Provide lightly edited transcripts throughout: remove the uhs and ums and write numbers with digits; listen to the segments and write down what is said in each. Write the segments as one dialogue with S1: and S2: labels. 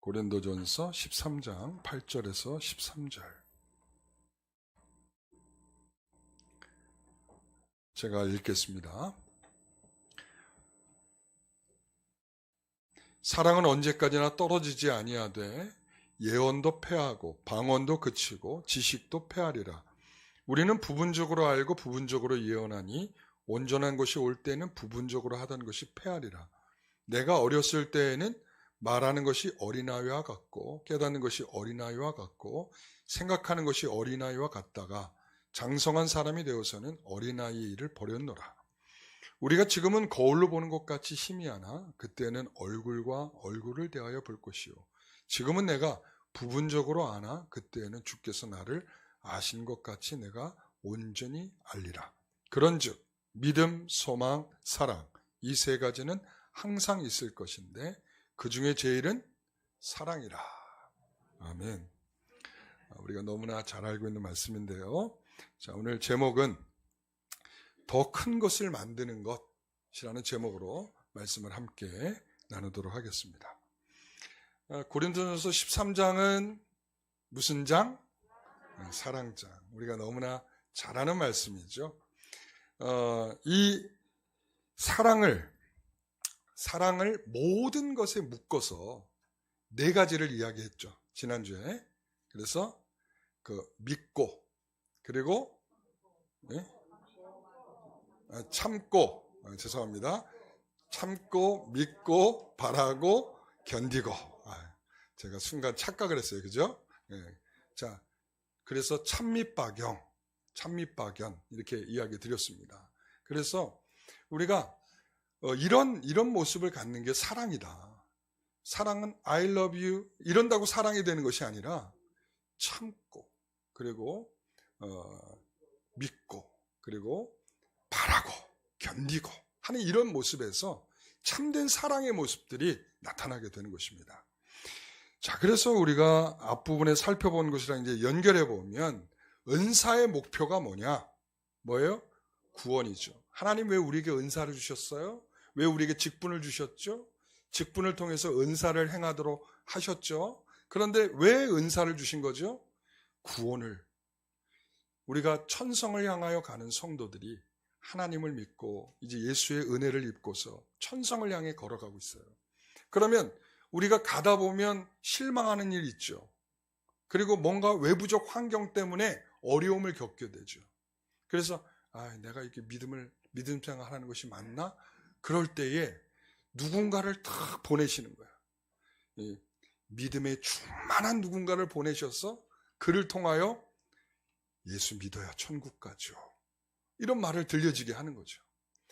S1: 고린도전서 13장 8절에서 13절. 제가 읽겠습니다. 사랑은 언제까지나 떨어지지 아니하되 예언도 패하고 방언도 그치고 지식도 패하리라. 우리는 부분적으로 알고 부분적으로 예언하니 온전한 것이 올 때는 부분적으로 하던 것이 패하리라. 내가 어렸을 때에는 말하는 것이 어린아이와 같고 깨닫는 것이 어린아이와 같고 생각하는 것이 어린아이와 같다가 장성한 사람이 되어서는 어린아이의 일을 버렸노라. 우리가 지금은 거울로 보는 것 같이 희미하나 그때는 얼굴과 얼굴을 대하여 볼 것이요. 지금은 내가 부분적으로 아나 그때는 주께서 나를 아신 것 같이 내가 온전히 알리라. 그런즉 믿음, 소망, 사랑 이 세 가지는 항상 있을 것인데 그 중에 제일은 사랑이라. 아멘. 우리가 너무나 잘 알고 있는 말씀인데요. 자, 오늘 제목은 더 큰 것을 만드는 것이라는 제목으로 말씀을 함께 나누도록 하겠습니다. 고린도전서 13장은 무슨 장? 사랑장. 우리가 너무나 잘 아는 말씀이죠. 이 사랑을 모든 것에 묶어서 네 가지를 이야기했죠. 지난주에. 그래서 믿고, 그리고 참고, 죄송합니다. 참고, 믿고, 바라고, 견디고. 제가 순간 착각을 했어요. 그죠? 자, 그래서 찬미박연 이렇게 이야기 드렸습니다. 그래서 우리가 이런 모습을 갖는 게 사랑이다. 사랑은 I love you 이런다고 사랑이 되는 것이 아니라 참고, 그리고 믿고, 그리고 바라고, 견디고 하는 이런 모습에서 참된 사랑의 모습들이 나타나게 되는 것입니다. 자, 그래서 우리가 앞부분에 살펴본 것이랑 이제 연결해 보면 은사의 목표가 뭐예요? 구원이죠. 하나님 왜 우리에게 은사를 주셨어요? 왜 우리에게 직분을 주셨죠? 직분을 통해서 은사를 행하도록 하셨죠. 그런데 왜 은사를 주신 거죠? 구원을. 우리가 천성을 향하여 가는 성도들이 하나님을 믿고 이제 예수의 은혜를 입고서 천성을 향해 걸어가고 있어요. 그러면 우리가 가다 보면 실망하는 일 있죠. 그리고 뭔가 외부적 환경 때문에 어려움을 겪게 되죠. 그래서 내가 이렇게 믿음 생활하는 것이 맞나? 그럴 때에 누군가를 딱 보내시는 거야. 믿음의 충만한 누군가를 보내셔서 그를 통하여 예수 믿어야 천국 가죠. 이런 말을 들려지게 하는 거죠.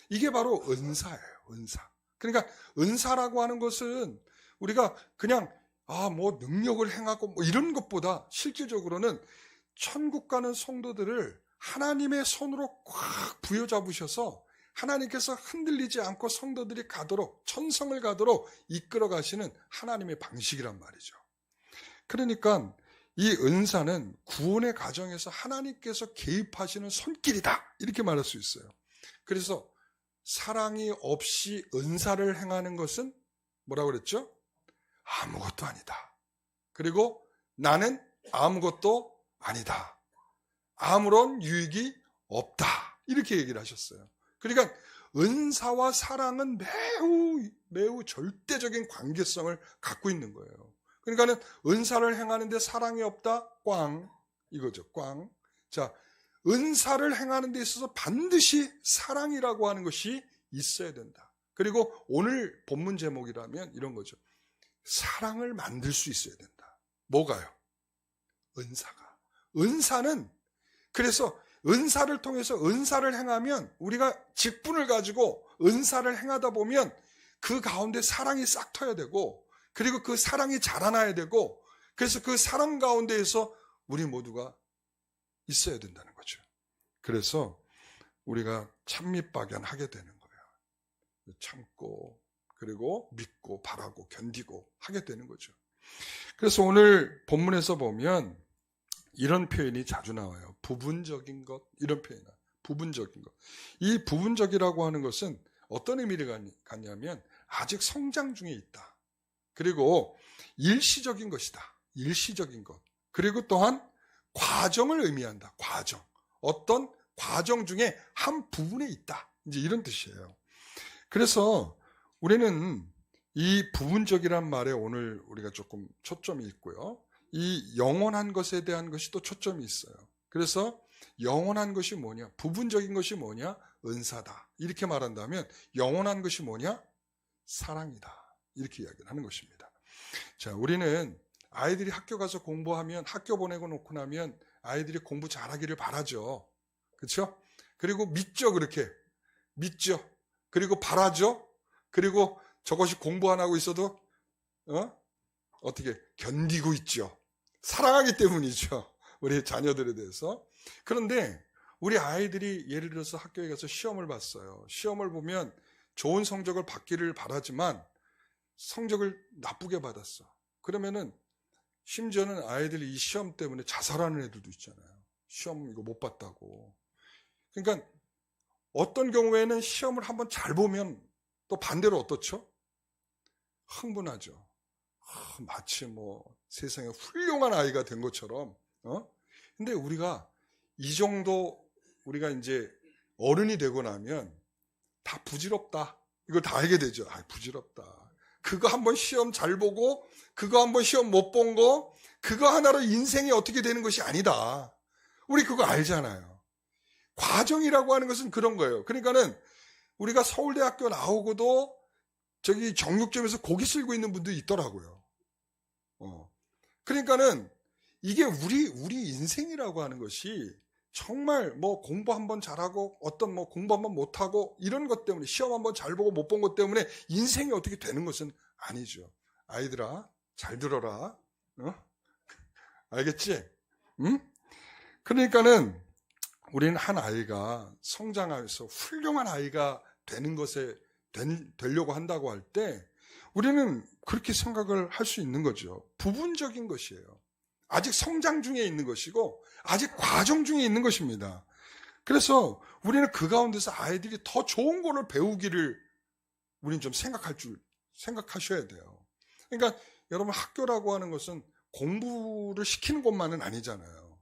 S1: 이게 바로 은사예요. 은사. 그러니까 은사라고 하는 것은 우리가 그냥 능력을 행하고 이런 것보다 실질적으로는 천국 가는 성도들을 하나님의 손으로 꽉 부여잡으셔서 하나님께서 흔들리지 않고 성도들이 가도록, 천성을 가도록 이끌어 가시는 하나님의 방식이란 말이죠. 그러니까 이 은사는 구원의 과정에서 하나님께서 개입하시는 손길이다, 이렇게 말할 수 있어요. 그래서 사랑이 없이 은사를 행하는 것은 뭐라고 그랬죠? 아무것도 아니다. 그리고 나는 아무것도 아니다. 아무런 유익이 없다. 이렇게 얘기를 하셨어요. 그러니까 은사와 사랑은 매우 절대적인 관계성을 갖고 있는 거예요. 그러니까는 은사를 행하는데 사랑이 없다? 꽝. 이거죠. 꽝. 자, 은사를 행하는 데 있어서 반드시 사랑이라고 하는 것이 있어야 된다. 그리고 오늘 본문 제목이라면 이런 거죠. 사랑을 만들 수 있어야 된다. 뭐가요? 은사가. 은사는 그래서 은사를 통해서 은사를 행하면 우리가 직분을 가지고 은사를 행하다 보면 그 가운데 사랑이 싹 터야 되고 그리고 그 사랑이 자라나야 되고 그래서 그 사랑 가운데에서 우리 모두가 있어야 된다는 거죠. 그래서 우리가 찬미박연하게 되는 거예요. 참고 그리고 믿고 바라고 견디고 하게 되는 거죠. 그래서 오늘 본문에서 보면 이런 표현이 자주 나와요. 부분적인 것, 이런 표현. 부분적인 것. 이 부분적이라고 하는 것은 어떤 의미를 갖냐면 아직 성장 중에 있다. 그리고 일시적인 것이다. 일시적인 것. 그리고 또한 과정을 의미한다. 과정. 어떤 과정 중에 한 부분에 있다. 이제 이런 뜻이에요. 그래서 우리는 이 부분적이란 말에 오늘 우리가 조금 초점이 있고요. 이 영원한 것에 대한 것이 또 초점이 있어요. 그래서 영원한 것이 뭐냐? 부분적인 것이 뭐냐? 은사다. 이렇게 말한다면 영원한 것이 뭐냐? 사랑이다. 이렇게 이야기를 하는 것입니다. 자, 우리는 아이들이 학교 가서 공부하면, 학교 보내고 놓고 나면 아이들이 공부 잘하기를 바라죠. 그렇죠? 그리고 믿죠, 그렇게. 믿죠. 그리고 바라죠. 그리고 저것이 공부 안 하고 있어도 어떻게 견디고 있죠. 사랑하기 때문이죠. 우리 자녀들에 대해서. 그런데 우리 아이들이 예를 들어서 학교에 가서 시험을 봤어요. 시험을 보면 좋은 성적을 받기를 바라지만 성적을 나쁘게 받았어. 그러면은 심지어는 아이들이 이 시험 때문에 자살하는 애들도 있잖아요. 시험 이거 못 봤다고. 그러니까 어떤 경우에는 시험을 한번 잘 보면 또 반대로 어떻죠? 흥분하죠. 마치 뭐 세상에 훌륭한 아이가 된 것처럼. 근데 우리가 이 정도 우리가 이제 어른이 되고 나면 다 부질없다. 이걸 다 알게 되죠. 아, 부질없다. 그거 한번 시험 잘 보고 그거 한번 시험 못 본 거 그거 하나로 인생이 어떻게 되는 것이 아니다. 우리 그거 알잖아요. 과정이라고 하는 것은 그런 거예요. 그러니까는 우리가 서울대학교 나오고도 저기 정육점에서 고기 쓸고 있는 분도 있더라고요. 그러니까는 이게 우리 인생이라고 하는 것이 정말 뭐 공부 한번 잘하고 어떤 뭐 공부 한번 못하고 이런 것 때문에 시험 한번 잘 보고 못 본 것 때문에 인생이 어떻게 되는 것은 아니죠. 아이들아 잘 들어라. 알겠지? 응? 그러니까는 우리는 한 아이가 성장하면서 훌륭한 아이가 되는 것에 되려고 한다고 할 때 우리는 그렇게 생각을 할 수 있는 거죠. 부분적인 것이에요. 아직 성장 중에 있는 것이고 아직 과정 중에 있는 것입니다. 그래서 우리는 그 가운데서 아이들이 더 좋은 거를 배우기를 우리는 좀 생각하셔야 돼요. 그러니까 여러분 학교라고 하는 것은 공부를 시키는 것만은 아니잖아요.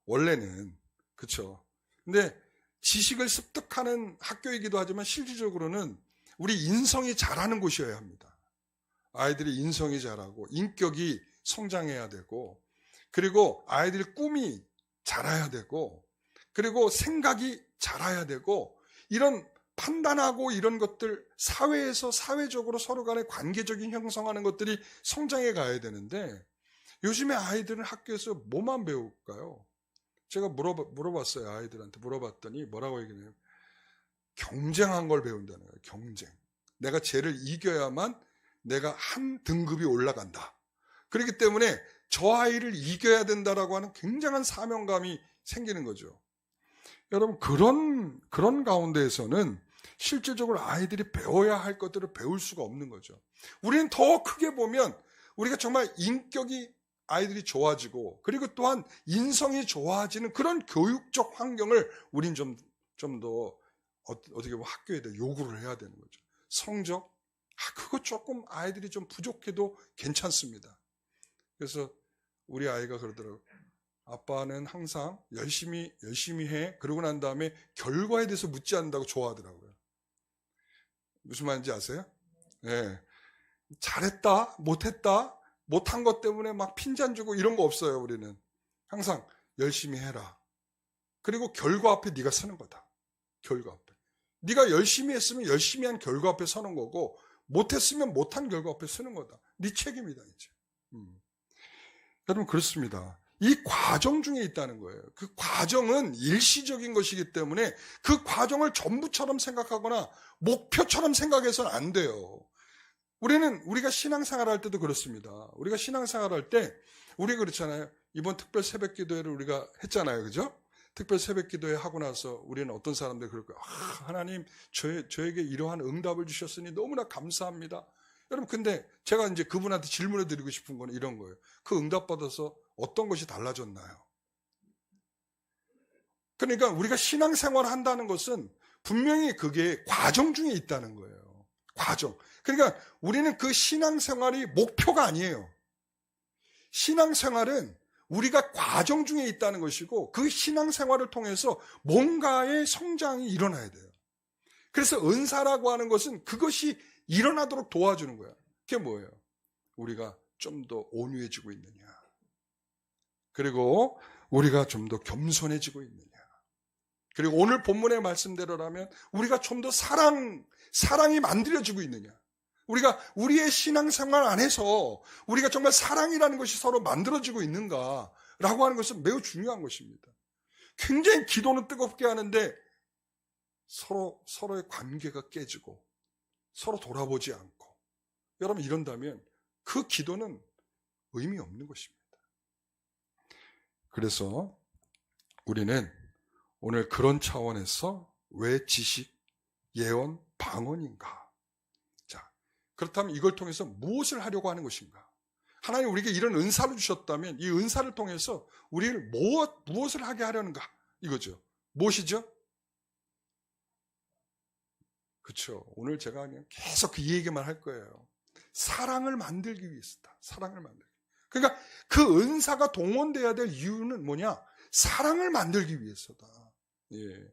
S1: 원래는. 그렇죠. 근데 지식을 습득하는 학교이기도 하지만 실질적으로는 우리 인성이 자라는 곳이어야 합니다. 아이들이 인성이 자라고 인격이 성장해야 되고 그리고 아이들이 꿈이 자라야 되고 그리고 생각이 자라야 되고 이런 판단하고 이런 것들 사회에서 사회적으로 서로 간에 관계적인 형성하는 것들이 성장해 가야 되는데 요즘에 아이들은 학교에서 뭐만 배울까요? 제가 물어봤어요. 아이들한테 물어봤더니 뭐라고 얘기해요? 경쟁한 걸 배운다는 거예요. 경쟁. 내가 쟤를 이겨야만 내가 한 등급이 올라간다. 그렇기 때문에 저 아이를 이겨야 된다라고 하는 굉장한 사명감이 생기는 거죠. 여러분 그런 가운데에서는 실질적으로 아이들이 배워야 할 것들을 배울 수가 없는 거죠. 우리는 더 크게 보면 우리가 정말 인격이 아이들이 좋아지고 그리고 또한 인성이 좋아지는 그런 교육적 환경을 우린 좀 더 어떻게 보면 학교에 대해 요구를 해야 되는 거죠. 성적? 그거 조금 아이들이 좀 부족해도 괜찮습니다. 그래서 우리 아이가 그러더라고요. 아빠는 항상 열심히 해. 그러고 난 다음에 결과에 대해서 묻지 않는다고 좋아하더라고요. 무슨 말인지 아세요? 네. 잘했다, 못했다, 못한 것 때문에 막 핀잔 주고 이런 거 없어요. 우리는 항상 열심히 해라. 그리고 결과 앞에 네가 서는 거다. 결과 앞에. 네가 열심히 했으면 열심히 한 결과 앞에 서는 거고 못했으면 못한 결과 앞에 서는 거다. 네 책임이다 이제. 여러분 그렇습니다. 이 과정 중에 있다는 거예요. 그 과정은 일시적인 것이기 때문에 그 과정을 전부처럼 생각하거나 목표처럼 생각해서는 안 돼요. 우리가 신앙생활 할 때도 그렇습니다. 우리가 신앙생활 할 때, 우리가 그렇잖아요. 이번 특별 새벽 기도회를 우리가 했잖아요. 그죠? 특별 새벽 기도회 하고 나서 우리는 어떤 사람들 그럴 거예요. 하나님, 저에게 이러한 응답을 주셨으니 너무나 감사합니다. 여러분, 근데 제가 이제 그분한테 질문을 드리고 싶은 건 이런 거예요. 그 응답 받아서 어떤 것이 달라졌나요? 그러니까 우리가 신앙생활을 한다는 것은 분명히 그게 과정 중에 있다는 거예요. 과정. 그러니까 우리는 그 신앙생활이 목표가 아니에요. 신앙생활은 우리가 과정 중에 있다는 것이고 그 신앙생활을 통해서 뭔가의 성장이 일어나야 돼요. 그래서 은사라고 하는 것은 그것이 일어나도록 도와주는 거야. 그게 뭐예요? 우리가 좀 더 온유해지고 있느냐, 그리고 우리가 좀 더 겸손해지고 있느냐, 그리고 오늘 본문의 말씀대로라면 우리가 좀 더 사랑이 만들어지고 있느냐, 우리가 우리의 신앙생활 안에서 우리가 정말 사랑이라는 것이 서로 만들어지고 있는가라고 하는 것은 매우 중요한 것입니다. 굉장히 기도는 뜨겁게 하는데 서로의 관계가 깨지고 서로 돌아보지 않고, 여러분 이런다면 그 기도는 의미 없는 것입니다. 그래서 우리는 오늘 그런 차원에서 왜 지식, 예언, 방언인가? 자, 그렇다면 이걸 통해서 무엇을 하려고 하는 것인가? 하나님 우리에게 이런 은사를 주셨다면 이 은사를 통해서 우리를 무엇을 하게 하려는가? 이거죠. 무엇이죠? 그렇죠. 오늘 제가 그냥 계속 그 얘기만 할 거예요. 사랑을 만들기 위해서다. 사랑을 만들기. 그러니까 그 은사가 동원돼야 될 이유는 뭐냐? 사랑을 만들기 위해서다. 예.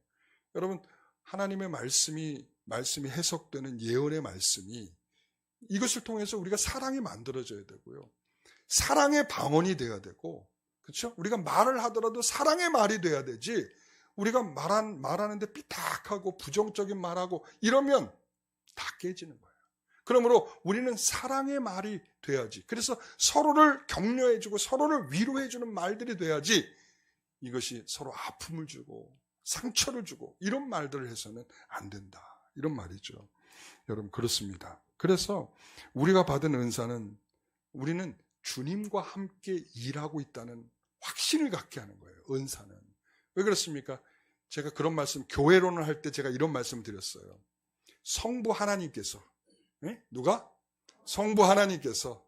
S1: 여러분, 하나님의 말씀이 해석되는 예언의 말씀이 이것을 통해서 우리가 사랑이 만들어져야 되고요. 사랑의 방언이 돼야 되고, 그렇죠? 우리가 말을 하더라도 사랑의 말이 돼야 되지. 우리가 말하는데 삐딱하고 부정적인 말하고 이러면 다 깨지는 거예요. 그러므로 우리는 사랑의 말이 돼야지. 그래서 서로를 격려해주고 서로를 위로해주는 말들이 돼야지, 이것이 서로 아픔을 주고 상처를 주고 이런 말들을 해서는 안 된다. 이런 말이죠. 여러분 그렇습니다. 그래서 우리가 받은 은사는 우리는 주님과 함께 일하고 있다는 확신을 갖게 하는 거예요. 은사는. 왜 그렇습니까? 제가 그런 말씀, 교회론을 할 때 제가 이런 말씀을 드렸어요. 성부 하나님께서, 누가? 성부 하나님께서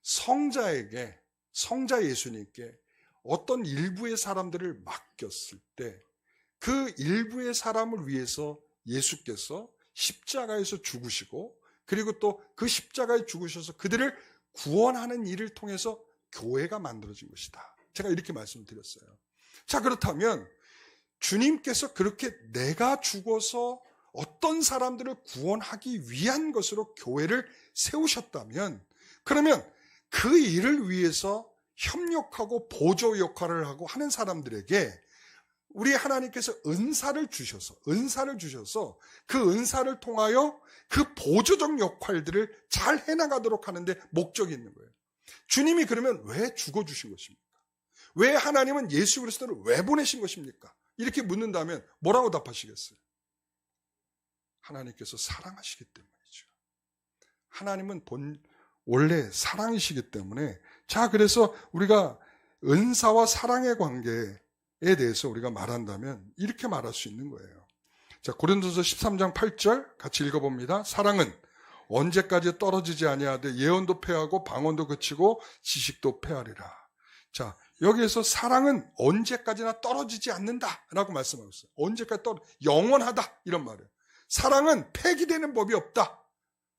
S1: 성자 예수님께 어떤 일부의 사람들을 맡겼을 때 그 일부의 사람을 위해서 예수께서 십자가에서 죽으시고, 그리고 또 그 십자가에 죽으셔서 그들을 구원하는 일을 통해서 교회가 만들어진 것이다. 제가 이렇게 말씀드렸어요. 자, 그렇다면 주님께서 그렇게 내가 죽어서 어떤 사람들을 구원하기 위한 것으로 교회를 세우셨다면, 그러면 그 일을 위해서 협력하고 보조 역할을 하고 하는 사람들에게 우리 하나님께서 은사를 주셔서 그 은사를 통하여 그 보조적 역할들을 잘 해나가도록 하는데 목적이 있는 거예요. 주님이 그러면 왜 죽어주신 것입니까? 왜 하나님은 예수 그리스도를 왜 보내신 것입니까? 이렇게 묻는다면 뭐라고 답하시겠어요? 하나님께서 사랑하시기 때문이죠. 하나님은 원래 사랑이시기 때문에. 자, 그래서 우리가 은사와 사랑의 관계에 대해서 우리가 말한다면 이렇게 말할 수 있는 거예요. 자, 고린도서 13장 8절 같이 읽어봅니다. 사랑은 언제까지 떨어지지 아니하되 예언도 패하고 방언도 그치고 지식도 패하리라. 자, 여기에서 사랑은 언제까지나 떨어지지 않는다라고 말씀하고 있어요. 언제까지 영원하다 이런 말이에요. 사랑은 폐기되는 법이 없다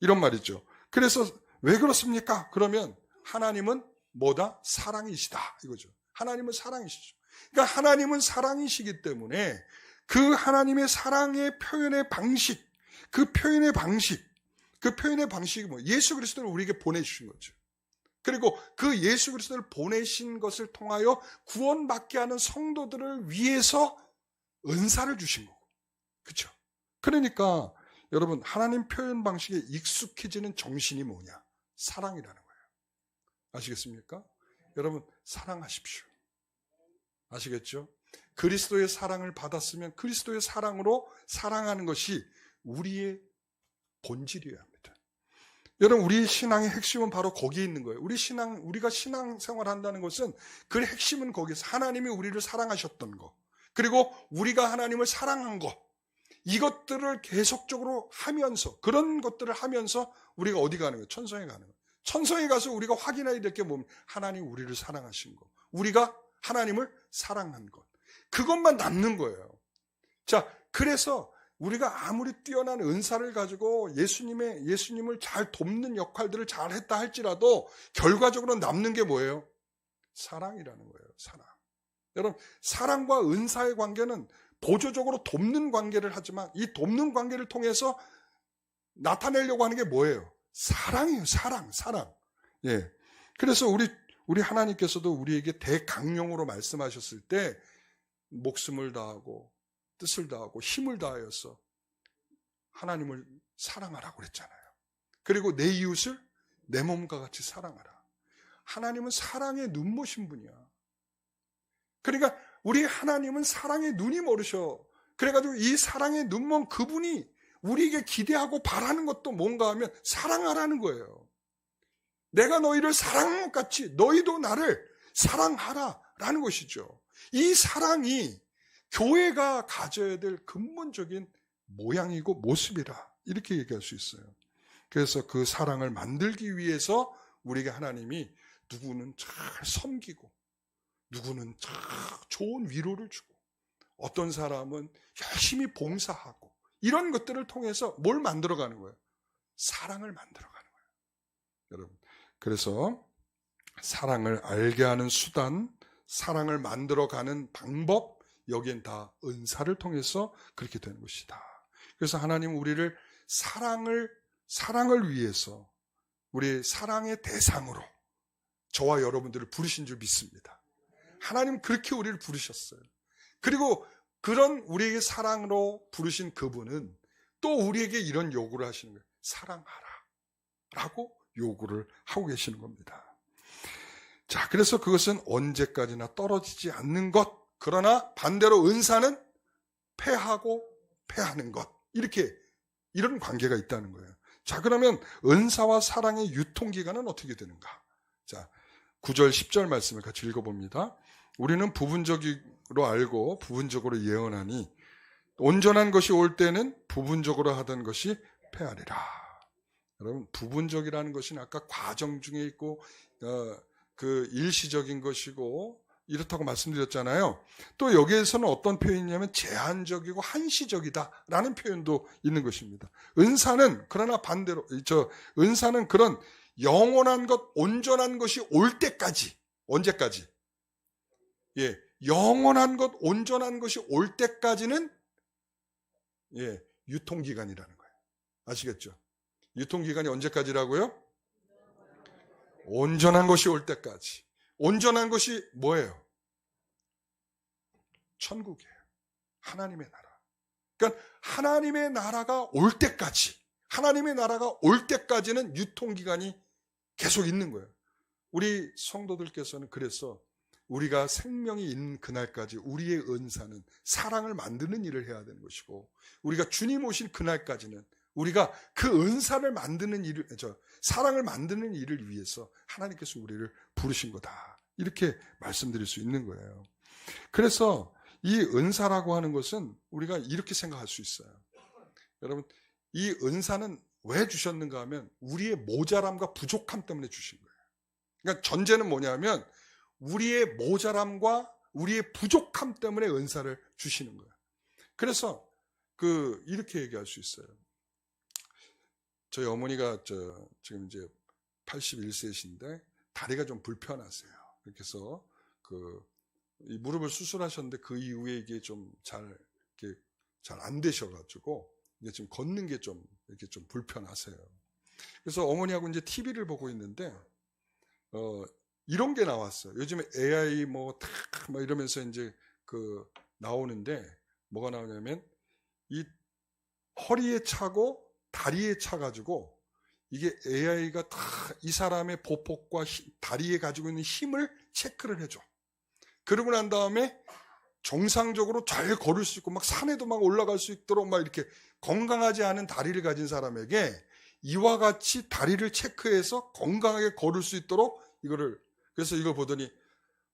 S1: 이런 말이죠. 그래서 왜 그렇습니까? 그러면 하나님은 뭐다? 사랑이시다 이거죠. 하나님은 사랑이시죠. 그러니까 하나님은 사랑이시기 때문에 그 하나님의 사랑의 표현의 방식, 그 표현의 방식이 뭐? 예수 그리스도를 우리에게 보내주신 거죠. 그리고 그 예수 그리스도를 보내신 것을 통하여 구원받게 하는 성도들을 위해서 은사를 주신 거고. 그렇죠? 그러니까 여러분, 하나님 표현 방식에 익숙해지는 정신이 뭐냐? 사랑이라는 거예요. 아시겠습니까? 여러분, 사랑하십시오. 아시겠죠? 그리스도의 사랑을 받았으면 그리스도의 사랑으로 사랑하는 것이 우리의 본질이어야 합니다. 여러분, 우리 신앙의 핵심은 바로 거기에 있는 거예요. 우리가 신앙생활 한다는 것은 그 핵심은 거기에서 하나님이 우리를 사랑하셨던 거, 그리고 우리가 하나님을 사랑한 거, 이것들을 계속적으로 하면서, 그런 것들을 하면서 우리가 어디 가는 거예요? 천성에 가는 거예요. 천성에 가서 우리가 확인해야 될 게 뭡니까? 하나님 우리를 사랑하신 거, 우리가 하나님을 사랑한 것, 그것만 남는 거예요. 자, 그래서 우리가 아무리 뛰어난 은사를 가지고 예수님을 잘 돕는 역할들을 잘 했다 할지라도 결과적으로 남는 게 뭐예요? 사랑이라는 거예요. 사랑. 여러분, 사랑과 은사의 관계는 보조적으로 돕는 관계를 하지만 이 돕는 관계를 통해서 나타내려고 하는 게 뭐예요? 사랑이에요. 사랑. 예. 그래서 우리 하나님께서도 우리에게 대강령으로 말씀하셨을 때 목숨을 다하고 뜻을 다하고 힘을 다하여서 하나님을 사랑하라고 그랬잖아요. 그리고 내 이웃을 내 몸과 같이 사랑하라. 하나님은 사랑의 눈머신 분이야. 그러니까 우리 하나님은 사랑의 눈이 멀으셔. 그래가지고 이 사랑의 눈먼 그분이 우리에게 기대하고 바라는 것도 뭔가 하면 사랑하라는 거예요. 내가 너희를 사랑한 것 같이 너희도 나를 사랑하라라는 것이죠. 이 사랑이 교회가 가져야 될 근본적인 모양이고 모습이라 이렇게 얘기할 수 있어요. 그래서 그 사랑을 만들기 위해서 우리에게 하나님이 누구는 잘 섬기고 누구는 참 좋은 위로를 주고 어떤 사람은 열심히 봉사하고 이런 것들을 통해서 뭘 만들어가는 거예요? 사랑을 만들어가는 거예요. 여러분, 그래서 사랑을 알게 하는 수단, 사랑을 만들어가는 방법, 여기엔 다 은사를 통해서 그렇게 되는 것이다. 그래서 하나님은 우리를 사랑을 위해서 우리 사랑의 대상으로 저와 여러분들을 부르신 줄 믿습니다. 하나님은 그렇게 우리를 부르셨어요. 그리고 그런 우리에게 사랑으로 부르신 그분은 또 우리에게 이런 요구를 하시는 거예요. 사랑하라 라고 요구를 하고 계시는 겁니다. 자, 그래서 그것은 언제까지나 떨어지지 않는 것, 그러나 반대로 은사는 패하고 패하는 것, 이런 관계가 있다는 거예요. 자, 그러면 은사와 사랑의 유통기간은 어떻게 되는가? 자, 9절 10절 말씀을 같이 읽어봅니다. 우리는 부분적으로 알고 부분적으로 예언하니 온전한 것이 올 때는 부분적으로 하던 것이 패하리라. 여러분, 부분적이라는 것은 아까 과정 중에 있고 그 일시적인 것이고 이렇다고 말씀드렸잖아요. 또 여기에서는 어떤 표현이냐면 제한적이고 한시적이다라는 표현도 있는 것입니다. 은사는 그러나 반대로 은사는 그런 영원한 것, 온전한 것이 올 때까지, 언제까지? 예, 영원한 것, 온전한 것이 올 때까지는 유통기간이라는 거예요. 아시겠죠? 유통기간이 언제까지라고요? 온전한 것이 올 때까지. 온전한 것이 뭐예요? 천국이에요. 하나님의 나라. 그러니까 하나님의 나라가 올 때까지는 유통기간이 계속 있는 거예요. 우리 성도들께서는 그래서 우리가 생명이 있는 그날까지 우리의 은사는 사랑을 만드는 일을 해야 되는 것이고, 우리가 주님 오신 그날까지는 우리가 그 은사를 만드는 일을, 사랑을 만드는 일을 위해서 하나님께서 우리를 부르신 거다. 이렇게 말씀드릴 수 있는 거예요. 그래서 이 은사라고 하는 것은 우리가 이렇게 생각할 수 있어요. 여러분, 이 은사는 왜 주셨는가 하면 우리의 모자람과 부족함 때문에 주신 거예요. 그러니까 전제는 뭐냐면 우리의 모자람과 우리의 부족함 때문에 은사를 주시는 거예요. 그래서 이렇게 얘기할 수 있어요. 저희 어머니가 지금 이제 81세이신데 다리가 좀 불편하세요. 그래서 이 무릎을 수술하셨는데 그 이후에 이게 좀 잘 안 되셔가지고 이게 지금 걷는 게 좀 이렇게 좀 불편하세요. 그래서 어머니하고 이제 TV를 보고 있는데 이런 게 나왔어요. 요즘에 AI 뭐 이러면서 이제 나오는데 뭐가 나오냐면 이 허리에 차고 다리에 차가지고 이게 AI가 다 이 사람의 보폭과 다리에 가지고 있는 힘을 체크를 해줘. 그러고 난 다음에 정상적으로 잘 걸을 수 있고 막 산에도 막 올라갈 수 있도록 막 이렇게 건강하지 않은 다리를 가진 사람에게 이와 같이 다리를 체크해서 건강하게 걸을 수 있도록 그래서 이걸 보더니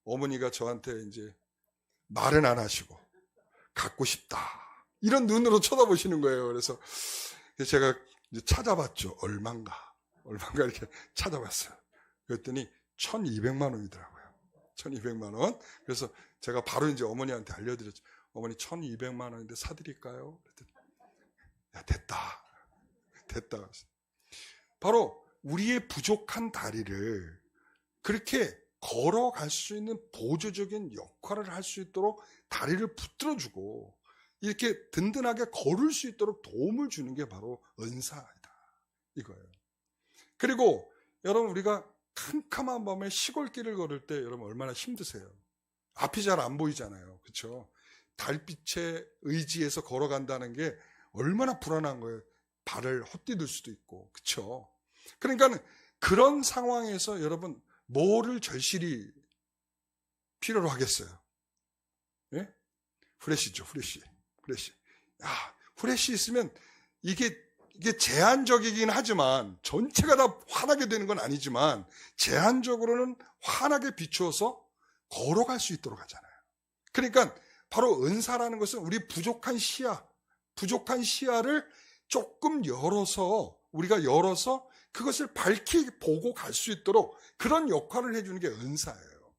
S1: 어머니가 저한테 이제 말은 안 하시고 갖고 싶다. 이런 눈으로 쳐다보시는 거예요. 그래서 제가 이제 찾아봤죠. 얼마인가 이렇게 찾아봤어요. 그랬더니 1,200만 원이더라고요. 1,200만 원. 그래서 제가 바로 이제 어머니한테 알려드렸죠. 어머니 1,200만 원인데 사드릴까요? 그랬더니 야, 됐다. 됐다. 바로 우리의 부족한 다리를 그렇게 걸어갈 수 있는 보조적인 역할을 할 수 있도록 다리를 붙들어주고 이렇게 든든하게 걸을 수 있도록 도움을 주는 게 바로 은사이다. 이거예요. 그리고 여러분, 우리가 캄캄한 밤에 시골길을 걸을 때 여러분 얼마나 힘드세요? 앞이 잘 안 보이잖아요. 그렇죠? 달빛에 의지해서 걸어간다는 게 얼마나 불안한 거예요. 발을 헛디딜 수도 있고. 그렇죠? 그러니까 그런 상황에서 여러분 뭐를 절실히 필요로 하겠어요? 예? 후레쉬죠. 후레쉬. 후레쉬 있으면 이게 제한적이긴 하지만 전체가 다 환하게 되는 건 아니지만 제한적으로는 환하게 비추어서 걸어갈 수 있도록 하잖아요. 그러니까 바로 은사라는 것은 우리 부족한 시야를 조금 우리가 열어서 그것을 밝히 보고 갈 수 있도록 그런 역할을 해주는 게 은사예요.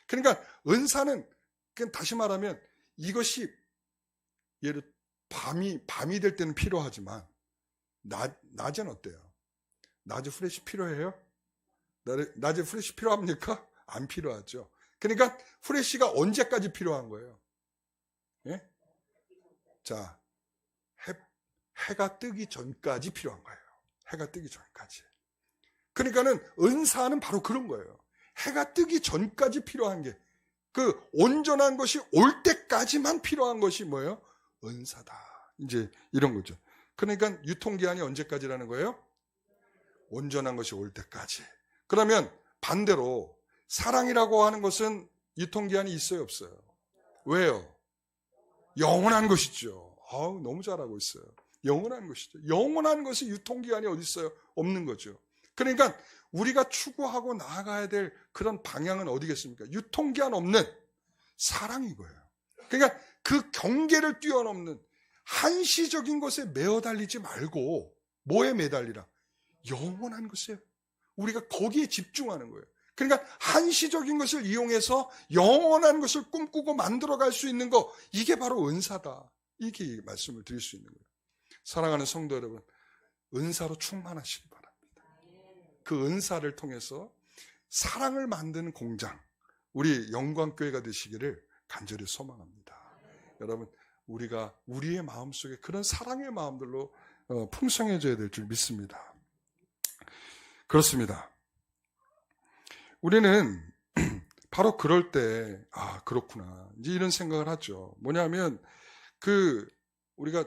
S1: 그러니까 은사는 다시 말하면 이것이 예를 밤이 될 때는 필요하지만 낮엔 어때요? 낮에 후레쉬 필요해요? 낮에 후레쉬 필요합니까? 안 필요하죠. 그러니까 후레쉬가 언제까지 필요한 거예요? 예? 자, 해가 뜨기 전까지 필요한 거예요. 해가 뜨기 전까지. 그러니까는 은사는 바로 그런 거예요. 해가 뜨기 전까지 필요한 게 그 온전한 것이 올 때까지만 필요한 것이 뭐예요? 은사다. 이제 이런 거죠. 그러니까 유통기한이 언제까지라는 거예요? 온전한 것이 올 때까지. 그러면 반대로 사랑이라고 하는 것은 유통기한이 있어요, 없어요? 왜요? 영원한 것이죠. 너무 잘하고 있어요. 영원한 것이죠. 영원한 것이 유통기한이 어디 있어요? 없는 거죠. 그러니까 우리가 추구하고 나아가야 될 그런 방향은 어디겠습니까? 유통기한 없는 사랑인 거예요. 그러니까 그 경계를 뛰어넘는 한시적인 것에 매어달리지 말고 뭐에 매달리라? 영원한 것에 우리가 거기에 집중하는 거예요. 그러니까 한시적인 것을 이용해서 영원한 것을 꿈꾸고 만들어갈 수 있는 거, 이게 바로 은사다. 이렇게 말씀을 드릴 수 있는 거예요. 사랑하는 성도 여러분, 은사로 충만하시기 바랍니다. 그 은사를 통해서 사랑을 만드는 공장, 우리 영광교회가 되시기를 간절히 소망합니다. 여러분, 우리가 우리의 마음속에 그런 사랑의 마음들로 풍성해져야 될 줄 믿습니다. 그렇습니다. 우리는 바로 그럴 때 그렇구나, 이제 이런 생각을 하죠. 뭐냐면 우리가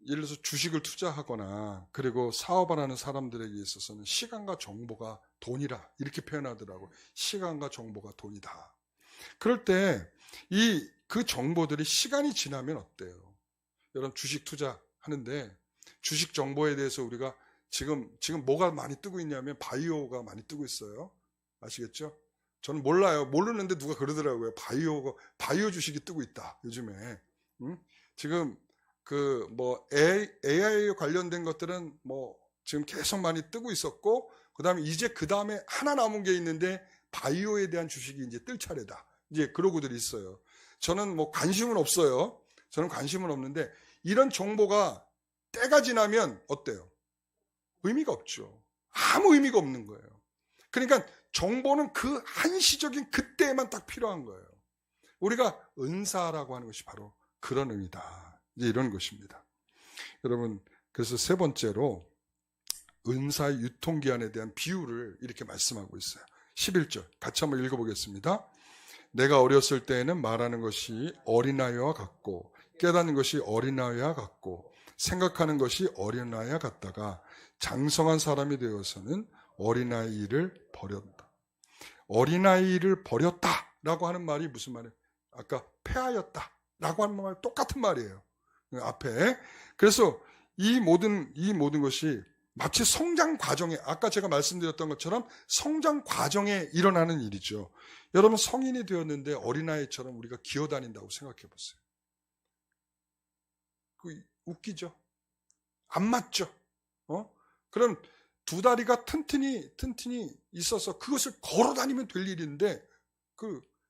S1: 예를 들어서 주식을 투자하거나 그리고 사업을 하는 사람들에게 있어서는 시간과 정보가 돈이라 이렇게 표현하더라고. 시간과 정보가 돈이다. 그럴 때 그 정보들이 시간이 지나면 어때요? 여러분, 주식 투자하는데 주식 정보에 대해서 우리가 지금 뭐가 많이 뜨고 있냐면 바이오가 많이 뜨고 있어요. 아시겠죠? 저는 몰라요. 모르는데 누가 그러더라고요. 바이오 주식이 뜨고 있다, 요즘에. 지금 AI 관련된 것들은 지금 계속 많이 뜨고 있었고, 그 다음에 하나 남은 게 있는데 바이오에 대한 주식이 이제 뜰 차례다. 이제 그러고들 있어요. 저는 관심은 없어요. 저는 관심은 없는데 이런 정보가 때가 지나면 어때요? 의미가 없죠. 아무 의미가 없는 거예요. 그러니까 정보는 그 한시적인 그때에만 딱 필요한 거예요. 우리가 은사라고 하는 것이 바로 그런 의미다. 이제 이런 것입니다. 여러분, 그래서 세 번째로 은사의 유통기한에 대한 비유를 이렇게 말씀하고 있어요. 11절 같이 한번 읽어보겠습니다. 내가 어렸을 때에는 말하는 것이 어린아이와 같고 깨닫는 것이 어린아이와 같고 생각하는 것이 어린아이와 같다가 장성한 사람이 되어서는 어린아이 일을 버렸다. 어린아이를 버렸다라고 하는 말이 무슨 말이에요? 아까 폐하였다라고 하는 말 똑같은 말이에요. 앞에. 그래서 이 모든 것이 마치 성장 과정에, 아까 제가 말씀드렸던 것처럼 성장 과정에 일어나는 일이죠. 여러분, 성인이 되었는데 어린아이처럼 우리가 기어다닌다고 생각해 보세요. 웃기죠? 안 맞죠? 그럼 두 다리가 튼튼히 있어서 그것을 걸어 다니면 될 일인데,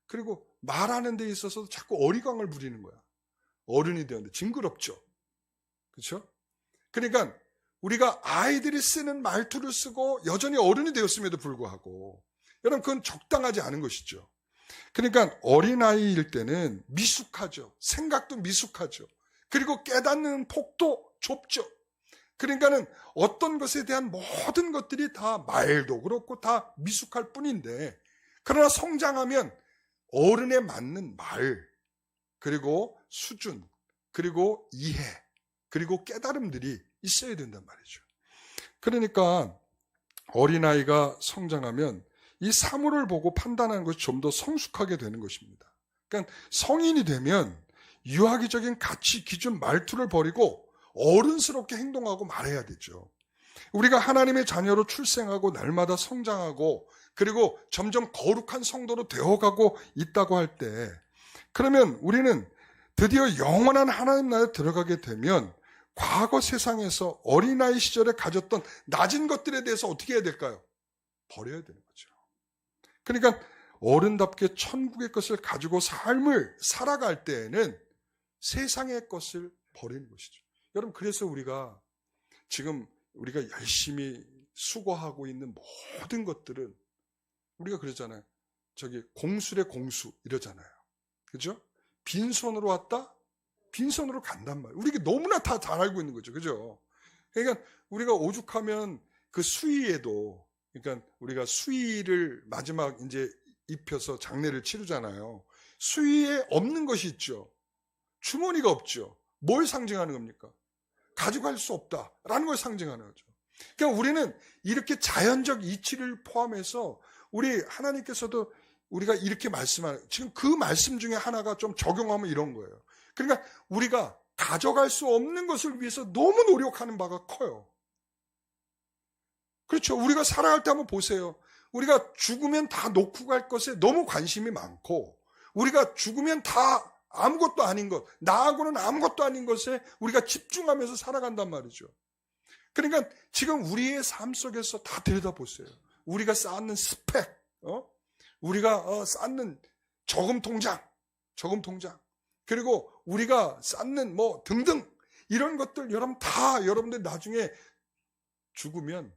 S1: 그리고 말하는 데 있어서도 자꾸 어리광을 부리는 거야. 어른이 되었는데 징그럽죠? 그렇죠? 그러니까 우리가 아이들이 쓰는 말투를 쓰고 여전히 어른이 되었음에도 불구하고 여러분 그건 적당하지 않은 것이죠. 그러니까 어린아이일 때는 미숙하죠. 생각도 미숙하죠. 그리고 깨닫는 폭도 좁죠. 그러니까는 어떤 것에 대한 모든 것들이 다 말도 그렇고 다 미숙할 뿐인데, 그러나 성장하면 어른에 맞는 말, 그리고 수준, 그리고 이해, 그리고 깨달음들이 있어야 된단 말이죠. 그러니까 어린아이가 성장하면 이 사물을 보고 판단하는 것이 좀 더 성숙하게 되는 것입니다. 그러니까 성인이 되면 유아기적인 가치, 기준, 말투를 버리고 어른스럽게 행동하고 말해야 되죠. 우리가 하나님의 자녀로 출생하고 날마다 성장하고 그리고 점점 거룩한 성도로 되어가고 있다고 할 때, 그러면 우리는 드디어 영원한 하나님 나라에 들어가게 되면 과거 세상에서 어린아이 시절에 가졌던 낮은 것들에 대해서 어떻게 해야 될까요? 버려야 되는 거죠. 그러니까 어른답게 천국의 것을 가지고 삶을 살아갈 때에는 세상의 것을 버리는 것이죠. 여러분, 그래서 지금 우리가 열심히 수고하고 있는 모든 것들은 우리가 그러잖아요. 공수래 공수 이러잖아요. 그죠? 빈손으로 왔다? 빈손으로 간단 말이에요. 우리가 너무나 다 잘 알고 있는 거죠. 그죠? 그러니까 우리가 오죽하면 그 수의에도, 그러니까 우리가 수의를 마지막 이제 입혀서 장례를 치르잖아요. 수의에 없는 것이 있죠. 주머니가 없죠. 뭘 상징하는 겁니까? 가져갈 수 없다라는 걸 상징하는 거죠. 그러니까 우리는 이렇게 자연적 이치를 포함해서 우리 하나님께서도 우리가 이렇게 말씀하는, 지금 그 말씀 중에 하나가 좀 적용하면 이런 거예요. 그러니까 우리가 가져갈 수 없는 것을 위해서 너무 노력하는 바가 커요. 그렇죠. 우리가 살아갈 때 한번 보세요. 우리가 죽으면 다 놓고 갈 것에 너무 관심이 많고, 우리가 죽으면 다 아무것도 아닌 것, 나하고는 아무것도 아닌 것에 우리가 집중하면서 살아간단 말이죠. 그러니까 지금 우리의 삶 속에서 다 들여다보세요. 우리가 쌓는 스펙, 우리가 쌓는 저금 통장, 그리고 우리가 쌓는 뭐 등등 이런 것들 여러분들 나중에 죽으면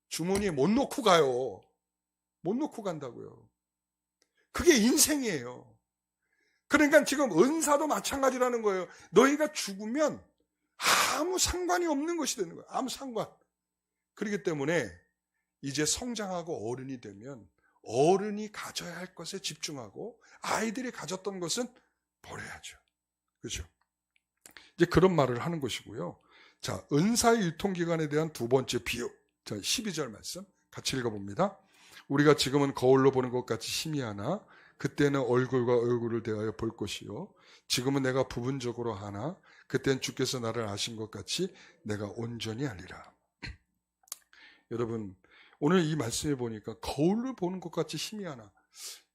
S1: 주머니에 못 놓고 가요. 못 놓고 간다고요. 그게 인생이에요. 그러니까 지금 은사도 마찬가지라는 거예요. 너희가 죽으면 아무 상관이 없는 것이 되는 거예요. 아무 상관. 그렇기 때문에 이제 성장하고 어른이 되면 어른이 가져야 할 것에 집중하고 아이들이 가졌던 것은 버려야죠. 그렇죠? 이제 그런 말을 하는 것이고요. 자, 은사의 유통기간에 대한 두 번째 비유. 자, 12절 말씀 같이 읽어봅니다. 우리가 지금은 거울로 보는 것 같이 희미하나 그때는 얼굴과 얼굴을 대하여 볼 것이요. 지금은 내가 부분적으로 하나 그때는 주께서 나를 아신 것 같이 내가 온전히 알리라. 여러분, 오늘 이 말씀에 보니까 거울로 보는 것 같이 희미하나.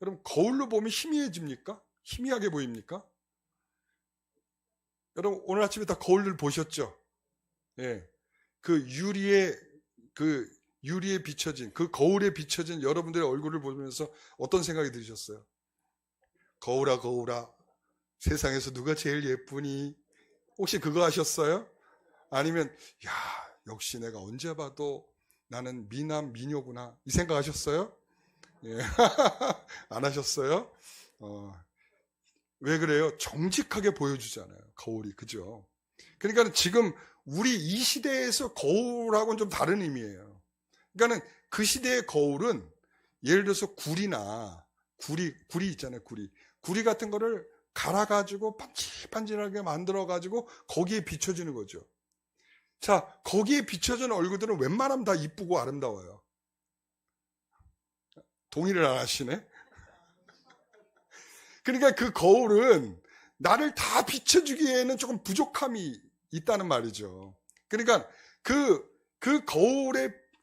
S1: 여러분, 거울로 보면 희미해집니까? 희미하게 보입니까? 여러분, 오늘 아침에 다 거울을 보셨죠? 예. 그 유리에 비춰진, 그 거울에 비춰진 여러분들의 얼굴을 보면서 어떤 생각이 드셨어요? 거울아, 거울아, 세상에서 누가 제일 예쁘니? 혹시 그거 하셨어요? 아니면, 야, 역시 내가 언제 봐도 나는 미남, 미녀구나. 이 생각 하셨어요? 예. 안 하셨어요? 왜 그래요? 정직하게 보여주잖아요. 거울이. 그죠? 그러니까 지금 우리 이 시대에서 거울하고는 좀 다른 의미예요. 그러니까는 그 시대의 거울은 예를 들어서 구리 있잖아요. 구리 같은 거를 갈아가지고 반질반질하게 만들어가지고 거기에 비춰주는 거죠. 자, 거기에 비춰주는 얼굴들은 웬만하면 다 이쁘고 아름다워요. 동의를 안 하시네? 그러니까 그 거울은 나를 다 비춰주기에는 조금 부족함이 있다는 말이죠. 그러니까 그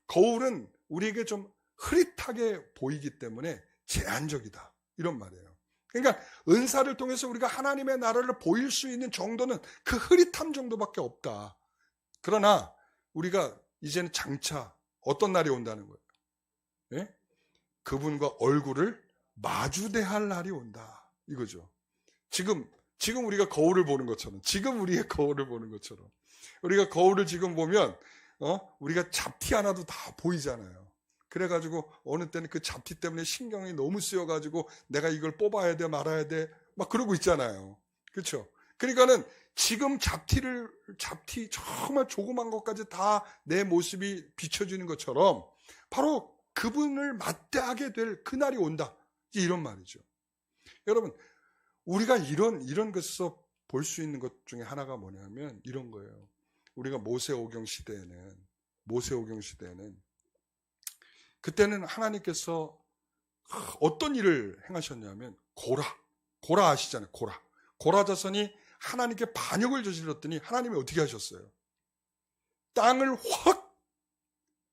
S1: 거울은 우리에게 좀 흐릿하게 보이기 때문에 제한적이다. 이런 말이에요. 그러니까 은사를 통해서 우리가 하나님의 나라를 보일 수 있는 정도는 그 흐릿함 정도밖에 없다. 그러나 우리가 이제는 장차 어떤 날이 온다는 거예요. 예? 그분과 얼굴을 마주대할 날이 온다. 이거죠. 지금 우리가 거울을 보는 것처럼, 지금 우리의 거울을 보는 것처럼. 우리가 거울을 지금 보면 우리가 잡티 하나도 다 보이잖아요. 그래가지고 어느 때는 그 잡티 때문에 신경이 너무 쓰여가지고 내가 이걸 뽑아야 돼 말아야 돼 막 그러고 있잖아요. 그렇죠? 그러니까는 지금 잡티 정말 조그만 것까지 다 내 모습이 비춰지는 것처럼 바로 그분을 맞대하게 될 그날이 온다. 이런 말이죠. 여러분, 우리가 이런 것에서 볼 수 있는 것 중에 하나가 뭐냐면 이런 거예요. 우리가 모세오경 시대에는 그때는 하나님께서 어떤 일을 행하셨냐면 고라 아시잖아요. 고라 자손이 하나님께 반역을 저질렀더니 하나님이 어떻게 하셨어요? 땅을 확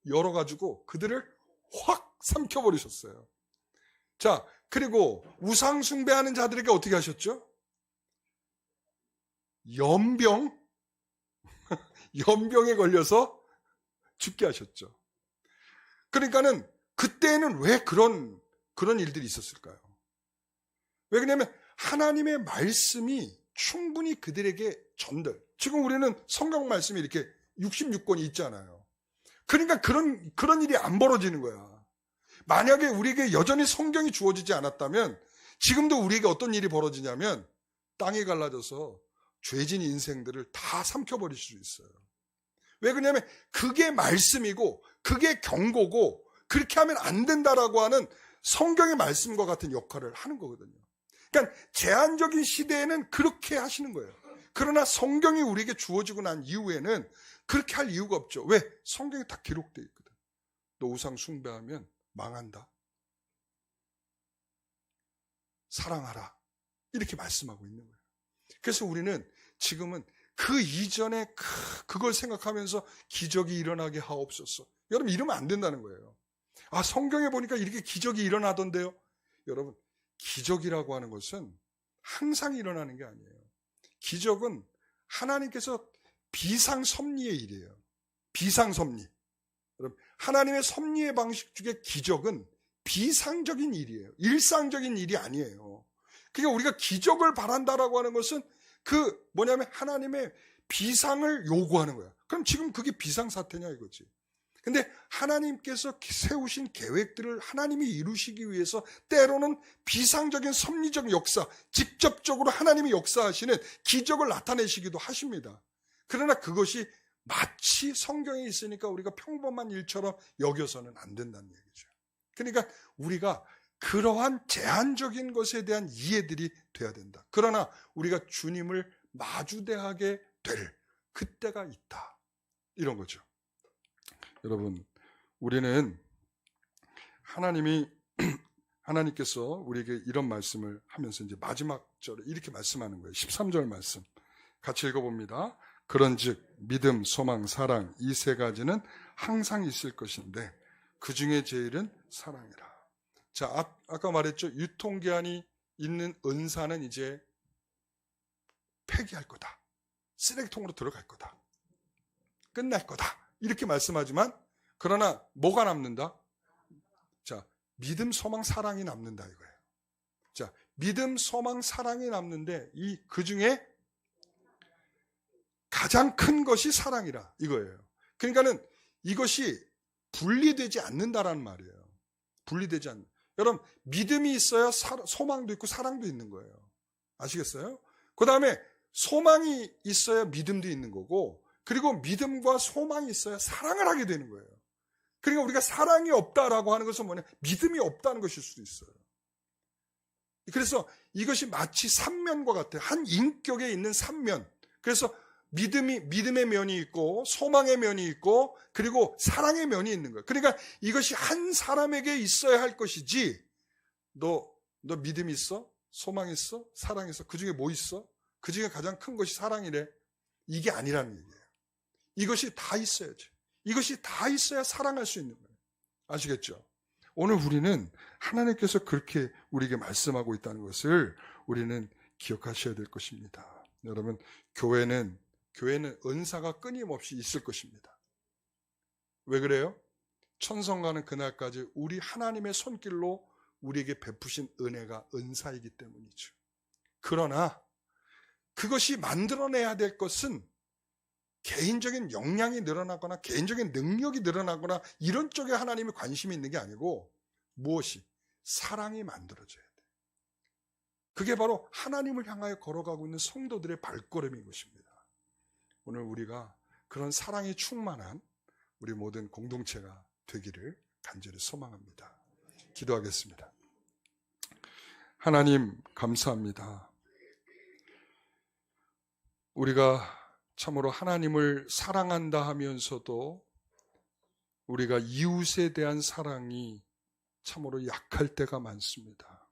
S1: 열어가지고 그들을 확 삼켜버리셨어요. 자, 그리고 우상 숭배하는 자들에게 어떻게 하셨죠? 연병에 걸려서 죽게 하셨죠. 그러니까는 그때는 왜 그런 일들이 있었을까요? 왜 그러냐면 하나님의 말씀이 충분히 그들에게 지금 우리는 성경 말씀이 이렇게 66권이 있잖아요. 그러니까 그런 일이 안 벌어지는 거야. 만약에 우리에게 여전히 성경이 주어지지 않았다면 지금도 우리에게 어떤 일이 벌어지냐면 땅이 갈라져서 죄진 인생들을 다 삼켜버릴 수 있어요. 왜 그러냐면 그게 말씀이고 그게 경고고 그렇게 하면 안 된다라고 하는 성경의 말씀과 같은 역할을 하는 거거든요. 그러니까 제한적인 시대에는 그렇게 하시는 거예요. 그러나 성경이 우리에게 주어지고 난 이후에는 그렇게 할 이유가 없죠. 왜? 성경에 다 기록되어 있거든. 너 우상 숭배하면 망한다. 사랑하라. 이렇게 말씀하고 있는 거예요. 그래서 우리는 지금은 그 이전에 그걸 생각하면서 기적이 일어나게 하옵소서. 여러분 이러면 안 된다는 거예요. 아, 성경에 보니까 이렇게 기적이 일어나던데요. 여러분, 기적이라고 하는 것은 항상 일어나는 게 아니에요. 기적은 하나님께서 비상섭리의 일이에요. 비상섭리. 여러분, 하나님의 섭리의 방식 중에 기적은 비상적인 일이에요. 일상적인 일이 아니에요. 그러니까 우리가 기적을 바란다라고 하는 것은 뭐냐면 하나님의 비상을 요구하는 거야. 그럼 지금 그게 비상사태냐 이거지. 근데 하나님께서 세우신 계획들을 하나님이 이루시기 위해서 때로는 비상적인 섭리적 역사, 직접적으로 하나님이 역사하시는 기적을 나타내시기도 하십니다. 그러나 그것이 마치 성경에 있으니까 우리가 평범한 일처럼 여겨서는 안 된다는 얘기죠. 그러니까 우리가 그러한 제한적인 것에 대한 이해들이 돼야 된다. 그러나 우리가 주님을 마주대하게 될 그때가 있다. 이런 거죠. 여러분, 우리는 하나님께서 우리에게 이런 말씀을 하면서 이제 마지막 절에 이렇게 말씀하는 거예요. 13절 말씀. 같이 읽어봅니다. 그런즉 믿음, 소망, 사랑 이 세 가지는 항상 있을 것인데 그 중에 제일은 사랑이라. 자, 아까 말했죠. 유통기한이 있는 은사는 이제 폐기할 거다. 쓰레기통으로 들어갈 거다. 끝날 거다. 이렇게 말씀하지만 그러나 뭐가 남는다? 자, 믿음, 소망, 사랑이 남는다 이거예요. 자, 믿음, 소망, 사랑이 남는데 그 중에 가장 큰 것이 사랑이라 이거예요. 그러니까는 이것이 분리되지 않는다라는 말이에요. 분리되지 않는. 여러분, 믿음이 있어야 소망도 있고 사랑도 있는 거예요. 아시겠어요? 그 다음에 소망이 있어야 믿음도 있는 거고, 그리고 믿음과 소망이 있어야 사랑을 하게 되는 거예요. 그러니까 우리가 사랑이 없다라고 하는 것은 뭐냐? 믿음이 없다는 것일 수도 있어요. 그래서 이것이 마치 삼면과 같아요. 한 인격에 있는 삼면. 그래서 믿음의 면이 있고 소망의 면이 있고 그리고 사랑의 면이 있는 거예요. 그러니까 이것이 한 사람에게 있어야 할 것이지 너 믿음 있어? 소망 있어? 사랑 있어? 그 중에 뭐 있어? 그 중에 가장 큰 것이 사랑이래. 이게 아니라는 얘기예요. 이것이 다 있어야지. 이것이 다 있어야 사랑할 수 있는 거예요. 아시겠죠? 오늘 우리는 하나님께서 그렇게 우리에게 말씀하고 있다는 것을 우리는 기억하셔야 될 것입니다. 여러분, 교회는 은사가 끊임없이 있을 것입니다. 왜 그래요? 천성가는 그날까지 우리 하나님의 손길로 우리에게 베푸신 은혜가 은사이기 때문이죠. 그러나 그것이 만들어내야 될 것은 개인적인 역량이 늘어나거나 개인적인 능력이 늘어나거나 이런 쪽에 하나님이 관심이 있는 게 아니고 무엇이? 사랑이 만들어져야 돼. 그게 바로 하나님을 향하여 걸어가고 있는 성도들의 발걸음인 것입니다. 오늘 우리가 그런 사랑이 충만한 우리 모든 공동체가 되기를 간절히 소망합니다. 기도하겠습니다. 하나님 감사합니다. 우리가 참으로 하나님을 사랑한다 하면서도 우리가 이웃에 대한 사랑이 참으로 약할 때가 많습니다.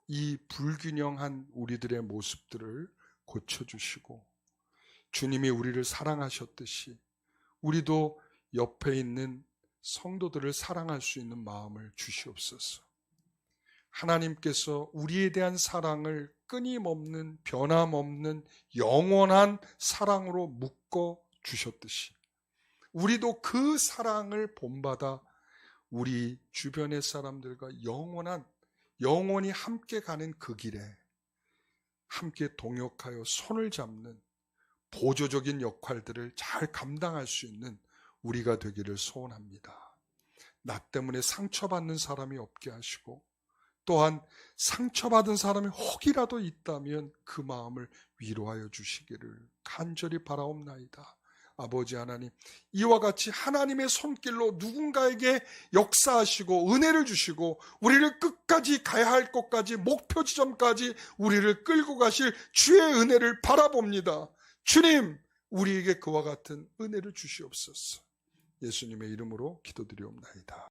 S1: 이 불균형한 우리들의 모습들을 고쳐주시고 주님이 우리를 사랑하셨듯이 우리도 옆에 있는 성도들을 사랑할 수 있는 마음을 주시옵소서. 하나님께서 우리에 대한 사랑을 끊임없는 변함없는 영원한 사랑으로 묶어 주셨듯이 우리도 그 사랑을 본받아 우리 주변의 사람들과 영원히 함께 가는 그 길에 함께 동역하여 손을 잡는 보조적인 역할들을 잘 감당할 수 있는 우리가 되기를 소원합니다. 나 때문에 상처받는 사람이 없게 하시고 또한 상처받은 사람이 혹이라도 있다면 그 마음을 위로하여 주시기를 간절히 바라옵나이다. 아버지 하나님, 이와 같이 하나님의 손길로 누군가에게 역사하시고 은혜를 주시고 우리를 끝까지 가야 할 곳까지 목표 지점까지 우리를 끌고 가실 주의 은혜를 바라봅니다. 주님, 우리에게 그와 같은 은혜를 주시옵소서. 예수님의 이름으로 기도드리옵나이다.